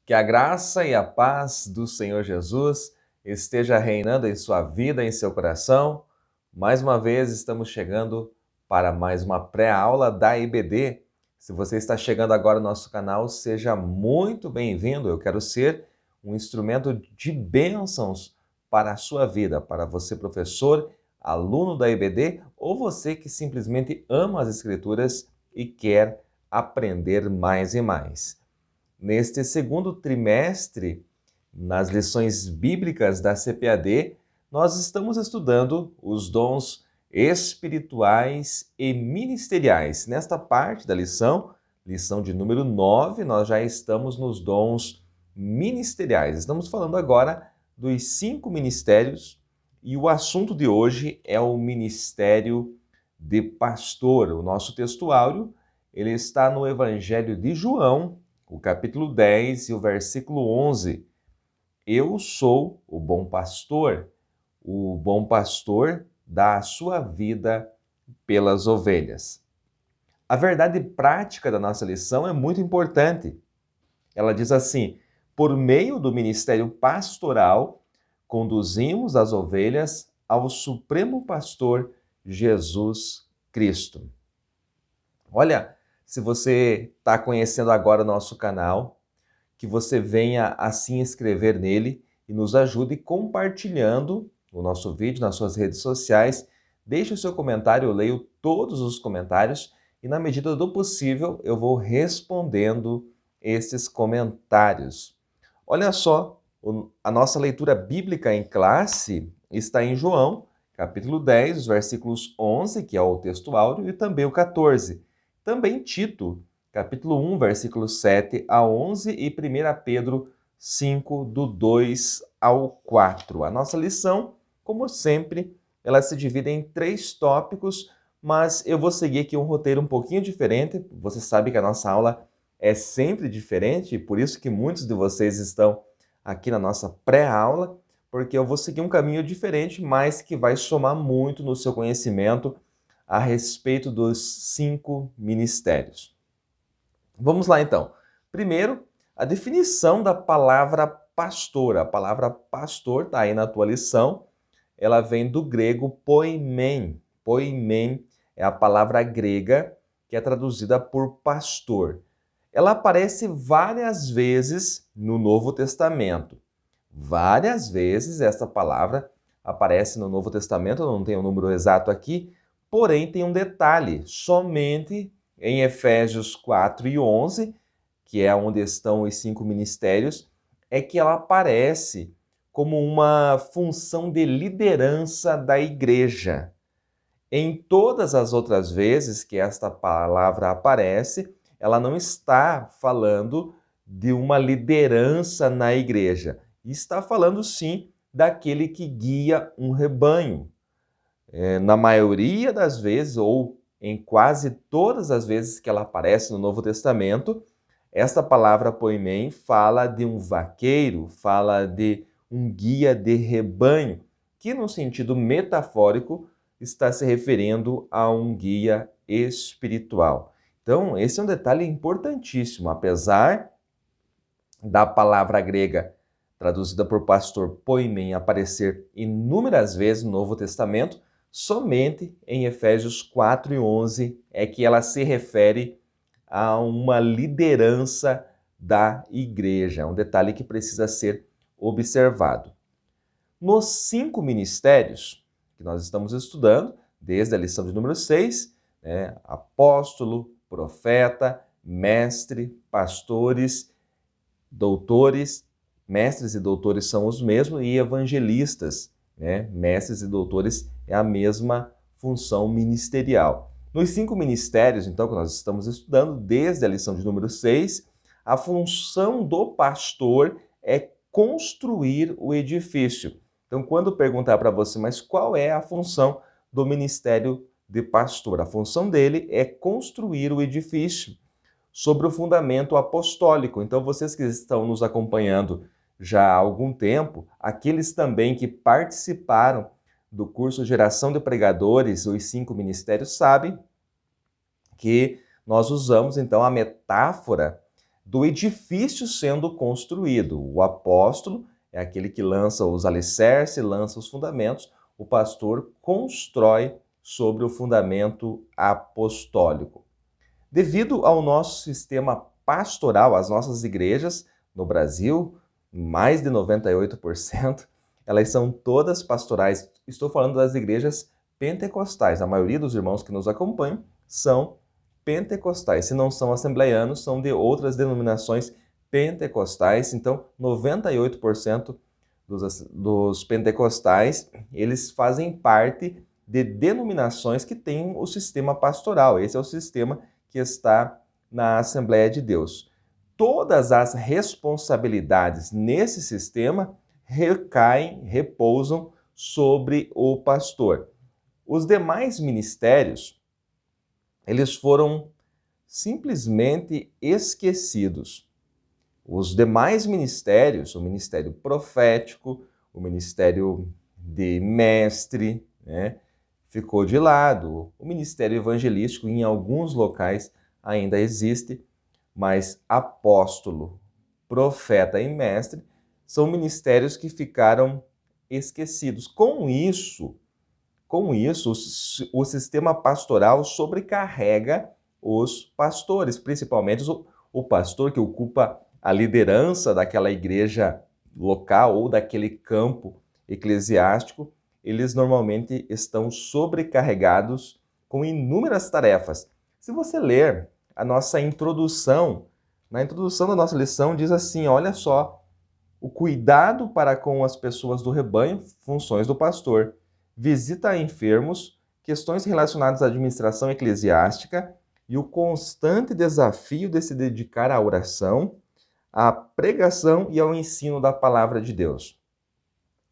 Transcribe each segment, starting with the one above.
Que a graça e a paz do Senhor Jesus esteja reinando em sua vida, em seu coração. Mais uma vez estamos chegando para mais uma pré-aula da IBD. Se você está chegando agora no nosso canal, seja muito bem-vindo. Eu quero ser um instrumento de bênçãos para a sua vida, para você, professor, aluno da IBD, ou você que simplesmente ama as Escrituras e quer aprender mais e mais. Neste segundo trimestre, nas lições bíblicas da CPAD, nós estamos estudando os dons espirituais e ministeriais. Nesta parte da lição de número 9, nós já estamos nos dons ministeriais. Estamos falando agora dos 5 ministérios e o assunto de hoje é o ministério de pastor. O nosso textuário, ele está no Evangelho de João, o capítulo 10 e o versículo 11. Eu sou o bom pastor dá a sua vida pelas ovelhas. A verdade prática da nossa lição é muito importante. Ela diz assim: por meio do ministério pastoral, conduzimos as ovelhas ao Supremo Pastor Jesus Cristo. Olha, se você está conhecendo agora o nosso canal, que você venha a se inscrever nele e nos ajude compartilhando o nosso vídeo nas suas redes sociais. Deixe o seu comentário, eu leio todos os comentários e, na medida do possível, eu vou respondendo esses comentários. Olha só, a nossa leitura bíblica em classe está em João, capítulo 10, os versículos 11, que é o texto áureo, e também o 14. Também Tito, capítulo 1, versículos 7 a 11 e 1 Pedro 5, do 2 ao 4. A nossa lição, como sempre, ela se divide em 3 tópicos, mas eu vou seguir aqui um roteiro um pouquinho diferente. Você sabe que a nossa aula é sempre diferente, por isso que muitos de vocês estão aqui na nossa pré-aula, porque eu vou seguir um caminho diferente, mas que vai somar muito no seu conhecimento a respeito dos 5 ministérios. Vamos lá então. Primeiro, a definição da palavra pastor. A palavra pastor está aí na tua lição. Ela vem do grego poimen. Poimen é a palavra grega que é traduzida por pastor. Ela aparece várias vezes no Novo Testamento. Várias vezes essa palavra aparece no Novo Testamento, eu não tenho o número exato aqui, porém tem um detalhe, somente em Efésios 4 e 11, que é onde estão os 5 ministérios, é que ela aparece como uma função de liderança da igreja. Em todas as outras vezes que esta palavra aparece, ela não está falando de uma liderança na igreja. Está falando, sim, daquele que guia um rebanho. Na maioria das vezes, ou em quase todas as vezes que ela aparece no Novo Testamento, esta palavra poimen fala de um vaqueiro, fala de um guia de rebanho, que no sentido metafórico está se referindo a um guia espiritual. Então, esse é um detalhe importantíssimo. Apesar da palavra grega traduzida por pastor poimen aparecer inúmeras vezes no Novo Testamento, somente em Efésios 4 e 11 é que ela se refere a uma liderança da igreja. É um detalhe que precisa ser observado. Nos 5 ministérios que nós estamos estudando, desde a lição de número 6, apóstolo, profeta, mestre, pastores, doutores, mestres e doutores são os mesmos, e evangelistas, mestres e doutores é a mesma função ministerial. Nos 5 ministérios, então, que nós estamos estudando, desde a lição de número 6, a função do pastor é construir o edifício. Então, quando perguntar para você, mas qual é a função do ministério de pastor? A função dele é construir o edifício sobre o fundamento apostólico. Então, vocês que estão nos acompanhando já há algum tempo, aqueles também que participaram do curso Geração de Pregadores, os 5 ministérios, sabem que nós usamos, então, a metáfora do edifício sendo construído. O apóstolo é aquele que lança os alicerces, lança os fundamentos. O pastor constrói sobre o fundamento apostólico. Devido ao nosso sistema pastoral, as nossas igrejas no Brasil, mais de 98%, elas são todas pastorais. Estou falando das igrejas pentecostais. A maioria dos irmãos que nos acompanham são pentecostais. Se não são assembleianos, são de outras denominações pentecostais. Então, 98% dos pentecostais, eles fazem parte de denominações que têm o sistema pastoral. Esse é o sistema que está na Assembleia de Deus. Todas as responsabilidades nesse sistema repousam sobre o pastor. Os demais ministérios, eles foram simplesmente esquecidos. Os demais ministérios, o ministério profético, o ministério de mestre, né, ficou de lado. O ministério evangelístico, em alguns locais, ainda existe, mas apóstolo, profeta e mestre são ministérios que ficaram esquecidos. Com isso, o sistema pastoral sobrecarrega os pastores, principalmente o pastor que ocupa a liderança daquela igreja local ou daquele campo eclesiástico. Eles normalmente estão sobrecarregados com inúmeras tarefas. Se você ler a nossa introdução, na introdução da nossa lição diz assim, olha só, o cuidado para com as pessoas do rebanho, funções do pastor, visita a enfermos, questões relacionadas à administração eclesiástica e o constante desafio de se dedicar à oração, à pregação e ao ensino da palavra de Deus.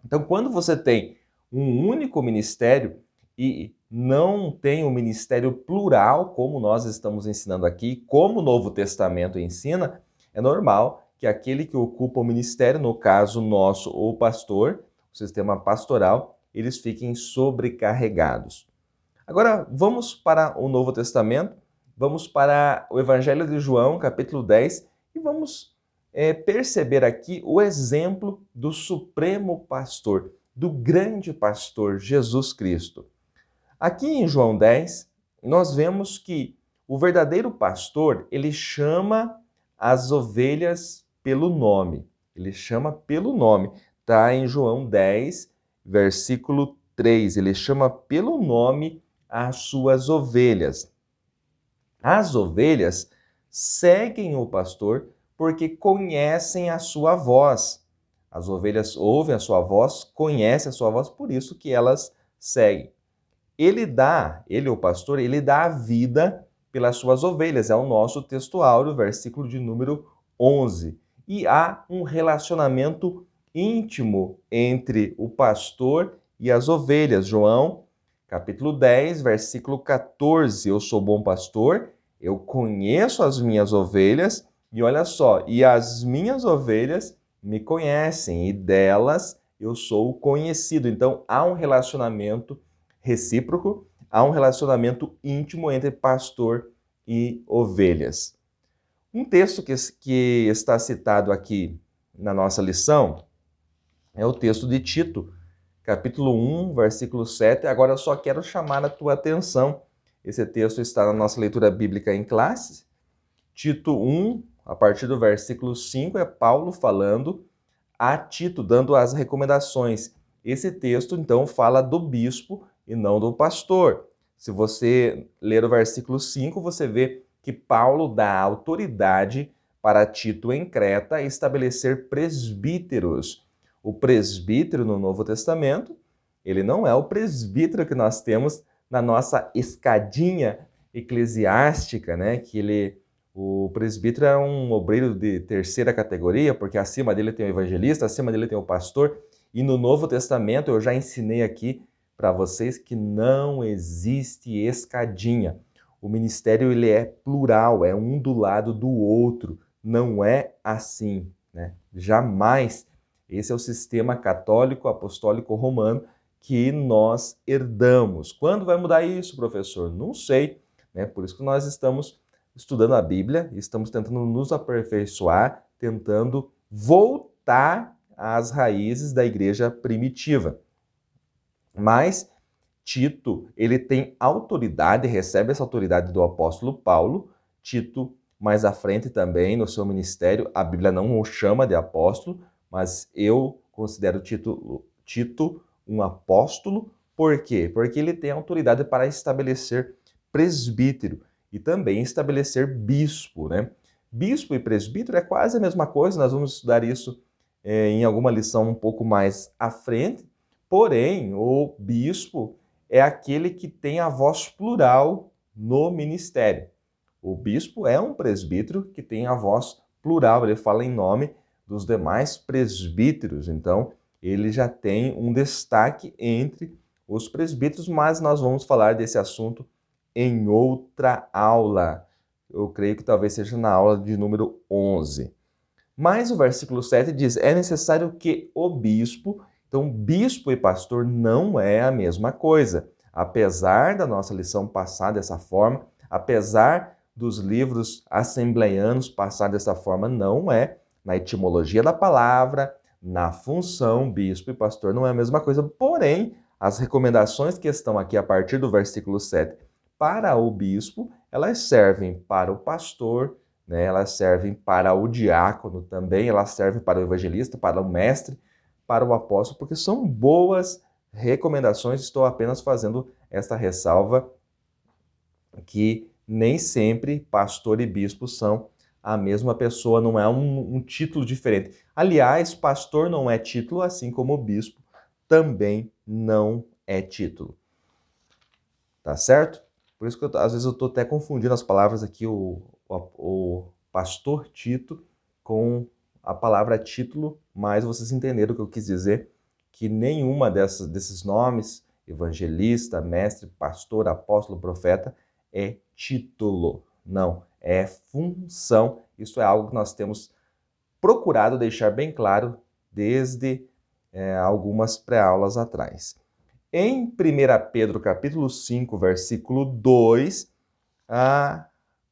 Então, quando você tem um único ministério e não tem um ministério plural, como nós estamos ensinando aqui, como o Novo Testamento ensina, é normal que aquele que ocupa o ministério, no caso nosso, o pastor, o sistema pastoral, eles fiquem sobrecarregados. Agora, vamos para o Novo Testamento, vamos para o Evangelho de João, capítulo 10, e vamos perceber aqui o exemplo do supremo pastor, do grande pastor Jesus Cristo. Aqui em João 10, nós vemos que o verdadeiro pastor, ele chama as ovelhas pelo nome. Ele chama pelo nome. Está em João 10, versículo 3. Ele chama pelo nome as suas ovelhas. As ovelhas seguem o pastor porque conhecem a sua voz. As ovelhas ouvem a sua voz, conhecem a sua voz, por isso que elas seguem. Ele, o pastor, ele dá a vida pelas suas ovelhas. É o nosso texto áureo, versículo de número 11. E há um relacionamento íntimo entre o pastor e as ovelhas. João, capítulo 10, versículo 14. Eu sou bom pastor, eu conheço as minhas ovelhas, e olha só, e as minhas ovelhas me conhecem, e delas eu sou conhecido. Então, há um relacionamento recíproco, há um relacionamento íntimo entre pastor e ovelhas. Um texto que está citado aqui na nossa lição é o texto de Tito, capítulo 1, versículo 7. Agora eu só quero chamar a tua atenção. Esse texto está na nossa leitura bíblica em classe. Tito 1, a partir do versículo 5, é Paulo falando a Tito, dando as recomendações. Esse texto, então, fala do bispo e não do pastor. Se você ler o versículo 5, você vê que Paulo dá autoridade para Tito em Creta estabelecer presbíteros. O presbítero no Novo Testamento, ele não é o presbítero que nós temos na nossa escadinha eclesiástica, né? O presbítero é um obreiro de terceira categoria, porque acima dele tem o evangelista, acima dele tem o pastor. E no Novo Testamento eu já ensinei aqui para vocês que não existe escadinha. O ministério ele é plural, é um do lado do outro. Não é assim, né? Jamais. Esse é o sistema católico apostólico romano que nós herdamos. Quando vai mudar isso, professor? Não sei, né? Por isso que nós estamos estudando a Bíblia, estamos tentando nos aperfeiçoar, tentando voltar às raízes da igreja primitiva. Mas Tito, ele tem autoridade, recebe essa autoridade do apóstolo Paulo. Tito, mais à frente também, no seu ministério, a Bíblia não o chama de apóstolo, mas eu considero Tito um apóstolo. Por quê? Porque ele tem autoridade para estabelecer presbítero e também estabelecer bispo, né? Bispo e presbítero é quase a mesma coisa, nós vamos estudar isso em alguma lição um pouco mais à frente, porém, o bispo é aquele que tem a voz plural no ministério. O bispo é um presbítero que tem a voz plural, ele fala em nome dos demais presbíteros, então ele já tem um destaque entre os presbíteros, mas nós vamos falar desse assunto em outra aula. Eu creio que talvez seja na aula de número 11. Mas o versículo 7 diz: é necessário que o bispo. Então, bispo e pastor não é a mesma coisa. Apesar da nossa lição passar dessa forma, apesar dos livros assembleianos passar dessa forma, não é. Na etimologia da palavra, na função, bispo e pastor não é a mesma coisa. Porém, as recomendações que estão aqui a partir do versículo 7 para o bispo, elas servem para o pastor, né? Elas servem para o diácono também, elas servem para o evangelista, para o mestre, para o apóstolo, porque são boas recomendações. Estou apenas fazendo esta ressalva que nem sempre pastor e bispo são a mesma pessoa, não é um título diferente. Aliás, pastor não é título, assim como bispo também não é título. Tá certo? Por isso que às vezes eu estou até confundindo as palavras aqui, o pastor Tito com a palavra título, mas vocês entenderam o que eu quis dizer, que nenhuma desses nomes, evangelista, mestre, pastor, apóstolo, profeta, é título. Não, é função. Isso é algo que nós temos procurado deixar bem claro desde algumas pré-aulas atrás. Em 1 Pedro capítulo 5, versículo 2,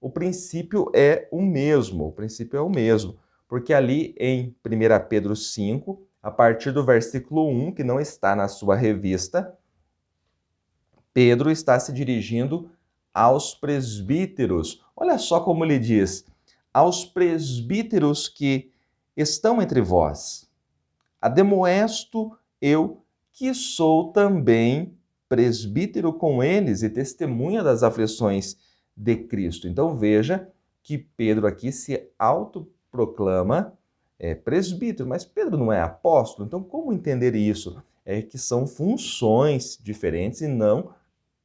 o princípio é o mesmo. O princípio é o mesmo. Porque ali em 1 Pedro 5, a partir do versículo 1, que não está na sua revista, Pedro está se dirigindo aos presbíteros. Olha só como ele diz: aos presbíteros que estão entre vós, ademoesto eu, que sou também presbítero com eles e testemunha das aflições de Cristo. Então veja que Pedro aqui se autoproclama presbítero, mas Pedro não é apóstolo. Então como entender isso? É que são funções diferentes e não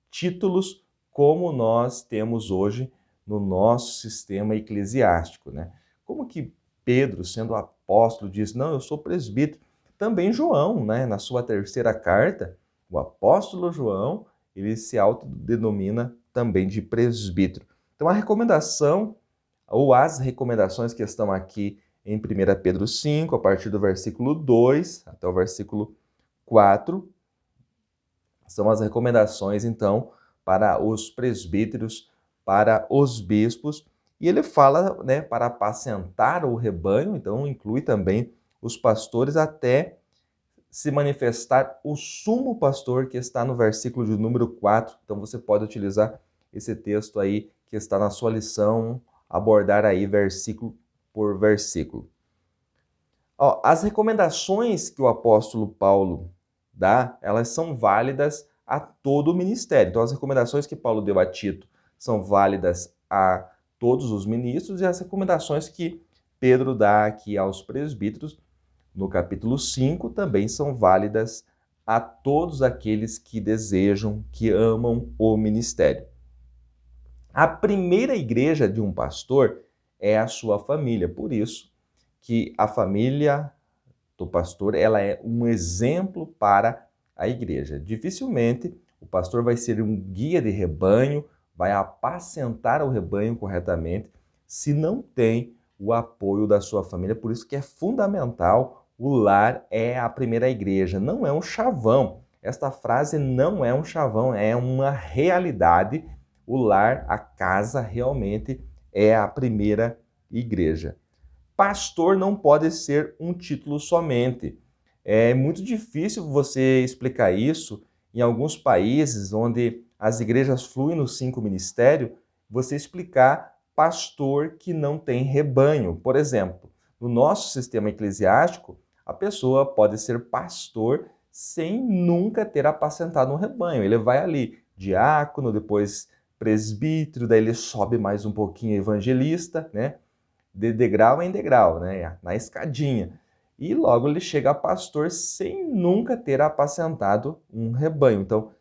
títulos como nós temos hoje no nosso sistema eclesiástico, né? Como que Pedro, sendo apóstolo, diz: não, eu sou presbítero. Também João, né, na sua terceira carta, o apóstolo João, ele se autodenomina também de presbítero. Então a recomendação, ou as recomendações que estão aqui em 1 Pedro 5, a partir do versículo 2 até o versículo 4, são as recomendações, então, para os presbíteros, para os bispos. E ele fala, né, para apacentar o rebanho, então inclui também os pastores, até se manifestar o sumo pastor, que está no versículo de número 4. Então você pode utilizar esse texto aí que está na sua lição, abordar aí versículo por versículo. As recomendações que o apóstolo Paulo dá, elas são válidas a todo o ministério. Então as recomendações que Paulo deu a Tito são válidas a todos os ministros, e as recomendações que Pedro dá aqui aos presbíteros no capítulo 5 também são válidas a todos aqueles que desejam, que amam o ministério. A primeira igreja de um pastor é a sua família, por isso que a família do pastor, ela é um exemplo para a igreja. Dificilmente o pastor vai ser um guia de rebanho, vai apacentar o rebanho corretamente, se não tem o apoio da sua família. Por isso que é fundamental, o lar é a primeira igreja, não é um chavão. Esta frase não é um chavão, é uma realidade. O lar, a casa, realmente é a primeira igreja. Pastor não pode ser um título somente. É muito difícil você explicar isso em alguns países onde as igrejas fluem nos 5 ministérios, você explicar pastor que não tem rebanho. Por exemplo, no nosso sistema eclesiástico, a pessoa pode ser pastor sem nunca ter apacentado um rebanho. Ele vai ali, diácono, depois presbítero, daí ele sobe mais um pouquinho evangelista, né? De degrau em degrau, né? Na escadinha. E logo ele chega a pastor sem nunca ter apacentado um rebanho. Então,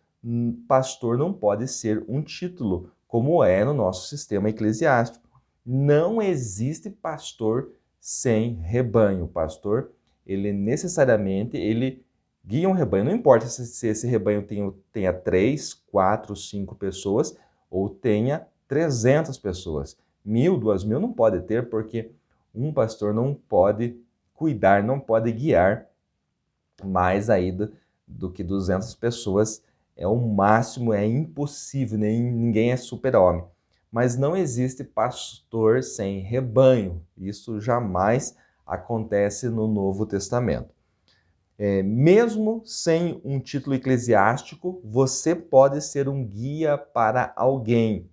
pastor não pode ser um título, como é no nosso sistema eclesiástico. Não existe pastor sem rebanho. Pastor, ele necessariamente ele guia um rebanho. Não importa se esse rebanho tenha 3, 4, 5 pessoas ou tenha 300 pessoas. 1.000, 2.000 não pode ter, porque um pastor não pode cuidar, não pode guiar mais aí do que 200 pessoas. É o máximo, é impossível, ninguém é super-homem. Mas não existe pastor sem rebanho. Isso jamais acontece no Novo Testamento. Mesmo sem um título eclesiástico, você pode ser um guia para alguém.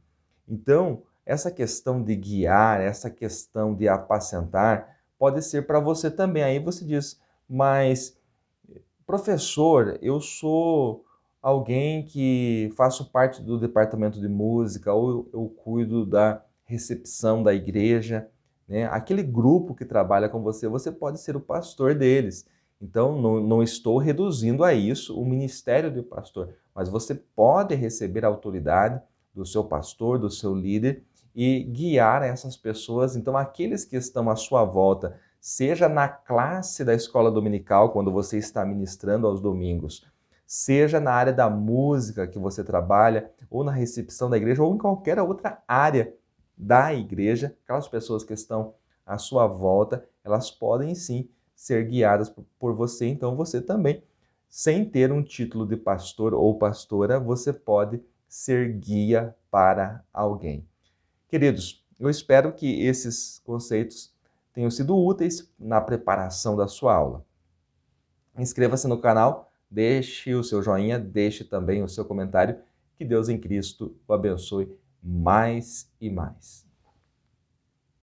Então, essa questão de guiar, essa questão de apacentar, pode ser para você também. Aí você diz, mas professor, eu sou alguém que faço parte do departamento de música, ou eu cuido da recepção da igreja, né? Aquele grupo que trabalha com você, você pode ser o pastor deles. Então, não estou reduzindo a isso o ministério do pastor, mas você pode receber a autoridade do seu pastor, do seu líder e guiar essas pessoas. Então, aqueles que estão à sua volta, seja na classe da escola dominical, quando você está ministrando aos domingos, seja na área da música que você trabalha, ou na recepção da igreja, ou em qualquer outra área da igreja, aquelas pessoas que estão à sua volta, elas podem sim ser guiadas por você. Então você também, sem ter um título de pastor ou pastora, você pode ser guia para alguém. Queridos, eu espero que esses conceitos tenham sido úteis na preparação da sua aula. Inscreva-se no canal, deixe o seu joinha, deixe também o seu comentário. Que Deus em Cristo o abençoe mais e mais.